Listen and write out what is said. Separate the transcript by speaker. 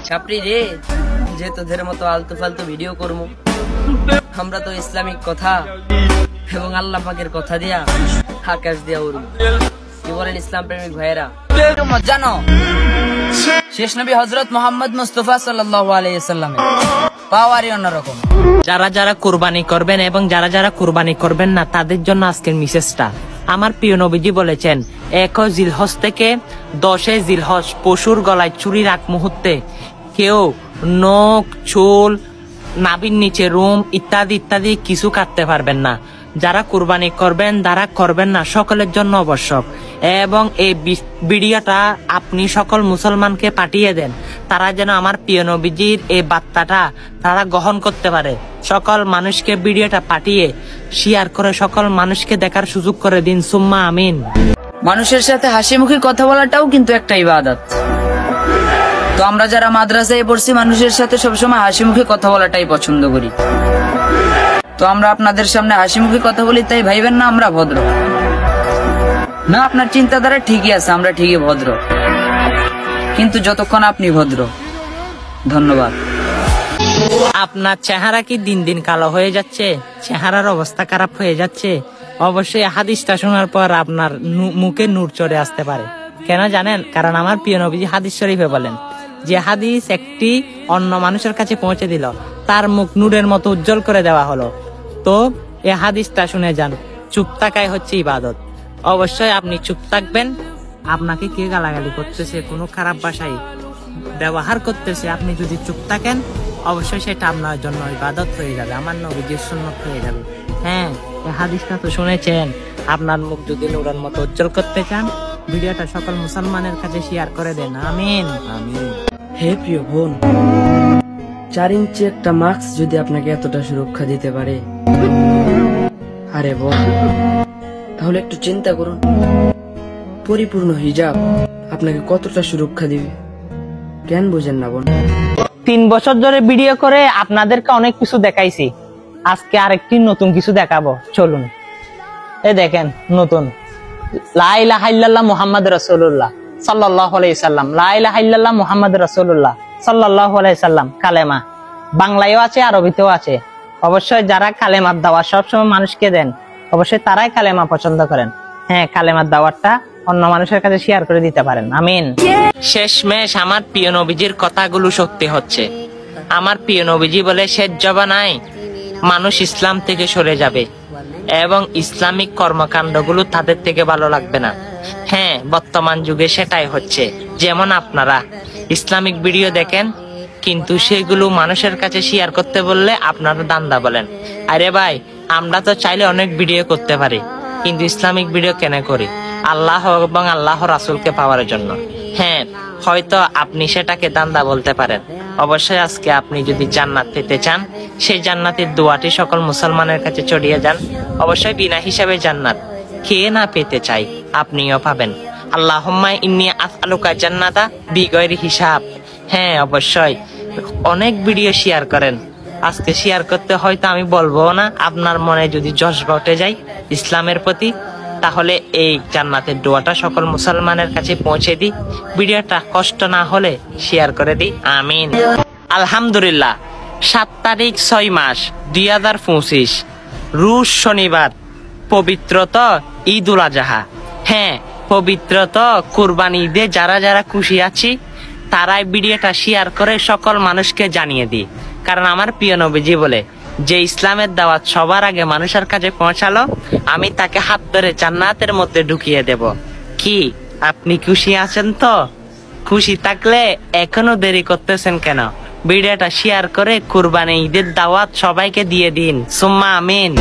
Speaker 1: ছাপড়ি রে, যে তোদের মতো আলতু ফালতু ভিডিও করবো, আমরা তো ইসলামিক কথা এবং আল্লাহ পাকের কথা দিয়া আকাশ দিয়া উড়ব। কি বলেন ইসলাম প্রেমিক ভাইয়েরা?
Speaker 2: জানো শেষ নবী হযরত মুহাম্মদ মুস্তাফা সাল্লাল্লাহু আলাইহি ওয়াসাল্লাম পাওয়ারই অন্যরকম।
Speaker 3: যারা যারা কুরবানি করবেন এবং যারা যারা কুরবানি করবেন না, তাদের জন্য আজকের মেসেজটা। আমার প্রিয় নবীজি বলেছেন, 1 জিলহজ থেকে 10 জিলহজ পশুর গলায় চুরির আগ মুহূর্তে কেউ নখ, চুল, নাভির নিচে রুম ইত্যাদি ইত্যাদি কিছু কাটতে পারবেন না। যারা কুরবানি করবেন, যারা করবেন না, সকলের জন্য আবশ্যক। এবং এই ভিডিওটা আপনি সকল মুসলমানকে পাঠিয়ে দেন, তারা যেন আমার প্রিয় নবীজির এই বার্তাটা তারা গ্রহণ করতে পারে। সকল মানুষকে ভিডিওটা পাঠিয়ে শেয়ার করে সকল মানুষকে দেখার সুযোগ করে দিন, সুম্মা আমিন।
Speaker 2: মানুষের সাথে হাসি মুখে কথা বলাটাও কিন্তু একটা ইবাদত। তো আমরা যারা মাদ্রাসায় পড়ছি, মানুষের সাথে সবসময় হাসি মুখে কথা বলাটাই পছন্দ করি। তো আমরা আপনাদের সামনে হাসি মুখে কথা বলি, তাই ভাইবেন না আমরা ভদ্র না। আপনার চিন্তাধারা ঠিকই আছে, আমরা ঠিকই ভদ্র, কিন্তু যতক্ষণ আপনি ভদ্র। ধন্যবাদ।
Speaker 3: আপনার চেহারা কি দিন দিন কালো হয়ে যাচ্ছে? চেহারার অবস্থা খারাপ হয়ে যাচ্ছে? অবশ্যই হাদিসটা শোনার পর আপনার মুখে নূর চড়ে আসতে পারে। কেন জানেন? কারণ আমার প্রিয় নবীজি হাদিস শরীফে বলেন, যে হাদিস একটি অন্য মানুষের কাছে পৌঁছে দিল, তার মুখ নূরের মতো উজ্জ্বল করে দেওয়া হলো। তো এই হাদিসটা শুনে যান, চুপ থাকাই হচ্ছে ইবাদত। অবশ্যই আপনি চুপ থাকবেন। আপনাকে কে গালাগালি করতেছে, কোনো খারাপ ভাষায় ব্যবহার করতেছে, আপনি যদি চুপ থাকেন, অবশ্যই সেটা আপনার জন্য ইবাদত হয়ে যাবে, আমার নবীজির সুন্নাত হয়ে যাবে। হ্যাঁ, এই হাদিসটা তো শুনেছেন। আপনার মুখ যদি নূরের মতো উজ্জ্বল করতে চান, ভিডিওটা সকল মুসলমানের কাছে শেয়ার করে দেন। আমিন আমিন।
Speaker 1: হে প্রিয় বোন, 4 ইঞ্চি একটা মাস্ক যদি আপনাকে এতটা সুরক্ষা দিতে পারে, আরে বোন, তাহলে একটু চিন্তা করুন, পরিপূর্ণ হিজাব আপনাকে কতটা সুরক্ষা দিবে। কেন বুঝেন না বোন?
Speaker 3: 3 বছর ধরে ভিডিও করে আপনাদেরকে অনেক কিছু দেখাইছি, আজকে আরেকটি নতুন কিছু দেখাবো। চলুন, এই দেখেন নতুন লা ইলাহা ইল্লাল্লাহ মুহাম্মদ রাসূলুল্লাহ সাল্লাল্লাহু আলাইহি সাল্লাম। লা ইলাহা ইল্লাল্লাহ মুহাম্মদ রাসূলুল্লাহ সাল্লাল্লাহু আলাইহি সাল্লাম কালেমা বাংলায়ও আছে, আরবিতেও আছে। অবশ্যই যারা কালেমার দাওয়াত সবসময় মানুষকে দেন, অবশ্যই তারাই কালেমা পছন্দ করেন। হ্যাঁ, কালেমার দাওয়াতটা অন্য মানুষের কাছে শেয়ার করে দিতে পারেন। আমিন। শেষমেশ আমার প্রিয় নবীজির কথাগুলো সত্যি হচ্ছে। আমার প্রিয় নবীজি বলে, শেষ জবানায় মানুষ ইসলাম থেকে সরে যাবে এবং ইসলামিক কর্মকাণ্ডগুলো তাদের থেকে ভালো লাগবে না। হ্যাঁ, বর্তমান যুগে সেটাই হচ্ছে। যেমন আপনারা ইসলামিক ভিডিও দেখেন, কিন্তু সেগুলো মানুষের কাছে শেয়ার করতে বললে আপনারা দান্দা বলেন। আরে ভাই, আমরা তো চাইলে অনেক ভিডিও করতে পারি, কিন্তু ইসলামিক ভিডিও কেন করি? আল্লাহ এবং আল্লাহ রাসূলকে পাওয়ার জন্য। হ্যাঁ, হয়তো আপনি সেটাকে দান্দা বলতে পারেন। অবশ্যই আজকে আপনি যদি জান্নাত পেতে চান, সেই জান্নাতের দোয়াটি সকল মুসলমানের কাছে ছড়িয়ে যান। অবশ্যই বিনা হিসাবে জান্নাত কে না পেতে চাই, আপনিও পাবেন। আল্লাহুম্মা ইন্নী আসআলুকা জান্নাতা বিগয়রি হিসাব। হ্যাঁ, অবশ্যই অনেক ভিডিও শেয়ার করেন। আজকে শেয়ার করতে হয়তো আমি বলবো না, আপনার মনে যদি জজবা উঠে যায় ইসলামের প্রতি, তাহলে এই জান্নাতের দোয়াটা সকল মুসলমানের কাছে পৌঁছে দিই। ভিডিওটা কষ্ট না হলে শেয়ার করে দিই। আমিন। আলহামদুলিল্লাহ, 7 তারিখ 6 মাস 2025 রুশ শনিবার, পবিত্রত ঈদ উল আজহা। হ্যাঁ, পবিত্রত কুরবানি ঈদে যারা যারা খুশি আছি, তারাই ভিডিওটা শেয়ার করে সকল মানুষকে জানিয়ে দিই। কারণ আমার প্রিয় নবীজি বলে, যে ইসলামের দাওয়াত সবার আগে মানুষের কাছে পৌঁছালো, আমি তাকে হাত ধরে জান্নাতের মধ্যে ঢুকিয়ে দেব। কি আপনি খুশি আছেন তো? খুশি থাকলে এখনো দেরি করতেছেন কেন? ভিডিওটা শেয়ার করে কুরবানি ঈদের দাওয়াত সবাইকে দিয়ে দিন। সুম্মা আমিন।